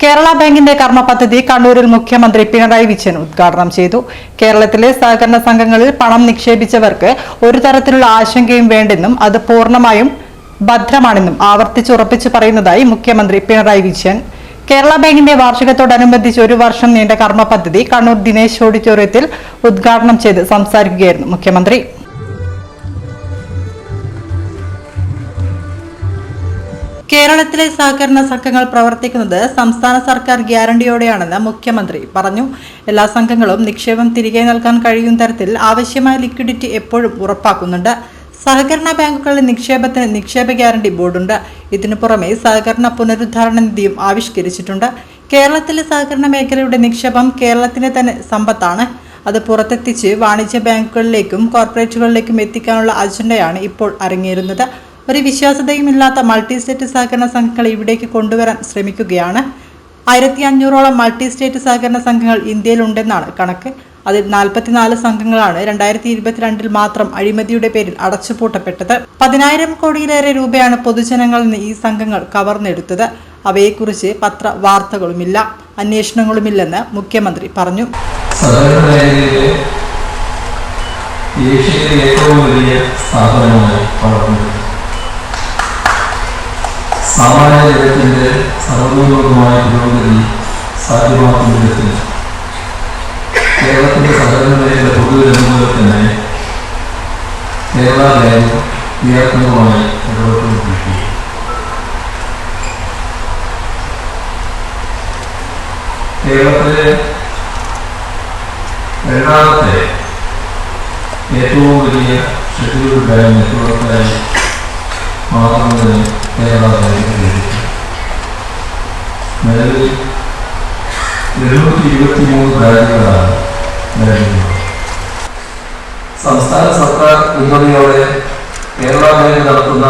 കേരള ബാങ്കിന്റെ കർമ്മ പദ്ധതി കണ്ണൂരിൽ മുഖ്യമന്ത്രി പിണറായി വിജയൻ ഉദ്ഘാടനം ചെയ്തു. കേരളത്തിലെ സഹകരണ സംഘങ്ങളിൽ പണം നിക്ഷേപിച്ചവർക്ക് ഒരു തരത്തിലുള്ള ആശങ്കയും വേണ്ടെന്നും അത് പൂർണ്ണമായും ഭദ്രമാണെന്നും ആവർത്തിച്ചുറപ്പിച്ചു പറയുന്നതായി മുഖ്യമന്ത്രി പിണറായി വിജയൻ. കേരള ബാങ്കിന്റെ വാർഷികത്തോടനുബന്ധിച്ച് ഒരു വർഷം നീണ്ട കർമ്മ പദ്ധതി കണ്ണൂർ ദിനേശ് ഓഡിറ്റോറിയത്തിൽ ഉദ്ഘാടനം ചെയ്ത് സംസാരിക്കുകയായിരുന്നു മുഖ്യമന്ത്രി. കേരളത്തിലെ സഹകരണ സംഘങ്ങൾ പ്രവർത്തിക്കുന്നത് സംസ്ഥാന സർക്കാർ ഗ്യാരണ്ടിയോടെയാണെന്ന് മുഖ്യമന്ത്രി പറഞ്ഞു. എല്ലാ സംഘങ്ങളും നിക്ഷേപം തിരികെ നൽകാൻ കഴിയും തരത്തിൽ ആവശ്യമായ ലിക്വിഡിറ്റി എപ്പോഴും ഉറപ്പാക്കുന്നുണ്ട്. സഹകരണ ബാങ്കുകളിലെ നിക്ഷേപത്തിന് നിക്ഷേപ ഗ്യാരണ്ടി ബോർഡുണ്ട്. ഇതിനു പുറമെ സഹകരണ പുനരുദ്ധാരണ നിധിയും ആവിഷ്കരിച്ചിട്ടുണ്ട്. കേരളത്തിലെ സഹകരണ മേഖലയുടെ നിക്ഷേപം കേരളത്തിന്റെ തന്നെ സമ്പത്താണ്. അത് പുറത്തെത്തിച്ച് വാണിജ്യ ബാങ്കുകളിലേക്കും കോർപ്പറേറ്റുകളിലേക്കും എത്തിക്കാനുള്ള അജണ്ടയാണ് ഇപ്പോൾ അരങ്ങേറുന്നത്. ഒരു വിശ്വാസ്യതയുമില്ലാത്ത മൾട്ടി സ്റ്റേറ്റ് സഹകരണ സംഘങ്ങളെ ഇവിടേക്ക് കൊണ്ടുവരാൻ ശ്രമിക്കുകയാണ്. 1500ഓളം മൾട്ടി സ്റ്റേറ്റ് സഹകരണ സംഘങ്ങൾ ഇന്ത്യയിലുണ്ടെന്നാണ് കണക്ക്. അതിൽ 44 സംഘങ്ങളാണ് 2022 മാത്രം അഴിമതിയുടെ പേരിൽ അടച്ചുപൂട്ടപ്പെട്ടത്. 10,000 കോടിയിലേറെ രൂപയാണ് പൊതുജനങ്ങളിൽ നിന്ന് ഈ സംഘങ്ങൾ കവർന്നെടുത്തത്. അവയെക്കുറിച്ച് പത്ര വാർത്തകളുമില്ല, അന്വേഷണങ്ങളുമില്ലെന്ന് മുഖ്യമന്ത്രി പറഞ്ഞു. സാമാന്യ ജനത്തിന്റെ സർവ്വതോന്മുഖമായ പുരോഗതി സാധ്യമാക്കുന്ന വിധത്തിൽ കേരളത്തിന്റെ സഹകരണ മേഖല പൊതുവിലെന്നതുപോലെ തന്നെ കേരള ബാങ്ക് ക്രിയാത്മകമായി ഇടപെട്ടുകൊണ്ടിരിക്കുകയും കേരളത്തിലെ രണ്ടാമത്തെ ഏറ്റവും വലിയ ഷെഡ്യൂൾഡ് ബാങ്ക് നെറ്റ്വർക്കായി മാറുന്നതിന് കേരള ബാങ്ക് ലഭിക്കും. നിലവിൽ 723 ബാങ്കുകളാണ് നിലവിലുള്ളത്. സംസ്ഥാന സർക്കാർ പിന്തുണയോടെ കേരള ബാങ്ക് നടത്തുന്ന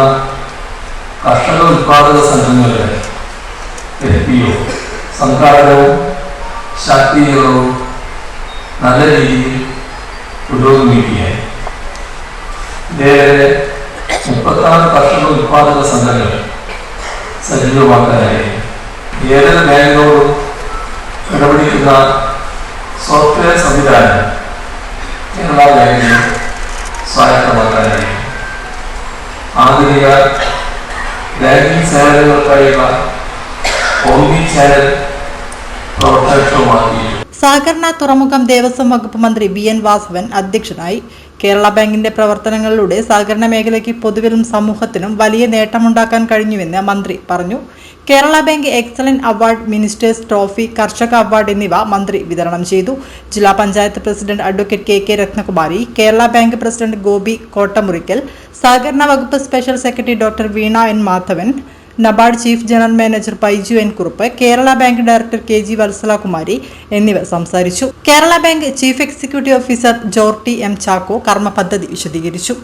കർഷക ഉത്പാദക സംഘങ്ങളുടെ FPO സംഘാടനവും ശാക്തീകരണവും നല്ല രീതിയിൽ പുരോഗമിക്കുകയായി. ഇതേവരെ 36 കർഷക ഉത്പാദക സംഘങ്ങൾ സജീവമാക്കാനായി ഏതൊരു ബാങ്കിനോടും ഇടപെടിക്കുന്ന സോഫ്റ്റ്വെയർ സംവിധാനം കേരള ബാങ്കിന് സ്വായത്തമാക്കാനായി ആധുനിക ബാങ്കിംഗ് സേവനങ്ങൾക്കായുള്ള ഓംനി ചാനൽ പ്രവർത്തനക്ഷമമാക്കി. സഹകരണ തുറമുഖം ദേവസ്വം വകുപ്പ് മന്ത്രി BN വാസവൻ അധ്യക്ഷനായി. കേരള ബാങ്കിന്റെ പ്രവർത്തനങ്ങളിലൂടെ സഹകരണ മേഖലയ്ക്ക് പൊതുവിലും സമൂഹത്തിനും വലിയ നേട്ടമുണ്ടാക്കാൻ കഴിഞ്ഞുവെന്ന് മന്ത്രി പറഞ്ഞു. Kerala bank excellent award, ministers trophy, കർഷക അവാർഡ് എന്നിവ മന്ത്രി വിതരണം ചെയ്തു. ജില്ലാ panchayat president advocate KK Ratnakumari, Kerala bank president Gopi Kottamurickal, സഹകരണ വകുപ്പ് സ്പെഷ്യൽ സെക്രട്ടറി ഡോക്ടർ വീണ N Madhavan, NABARD chief general manager Baiju N Kurup, Kerala bank director KG Vatsalakumari എന്നിവർ സംസാരിച്ചു. Kerala bank chief executive officer Jorty M Chacko കർമ്മ പദ്ധതി വിശദീകരിച്ചു.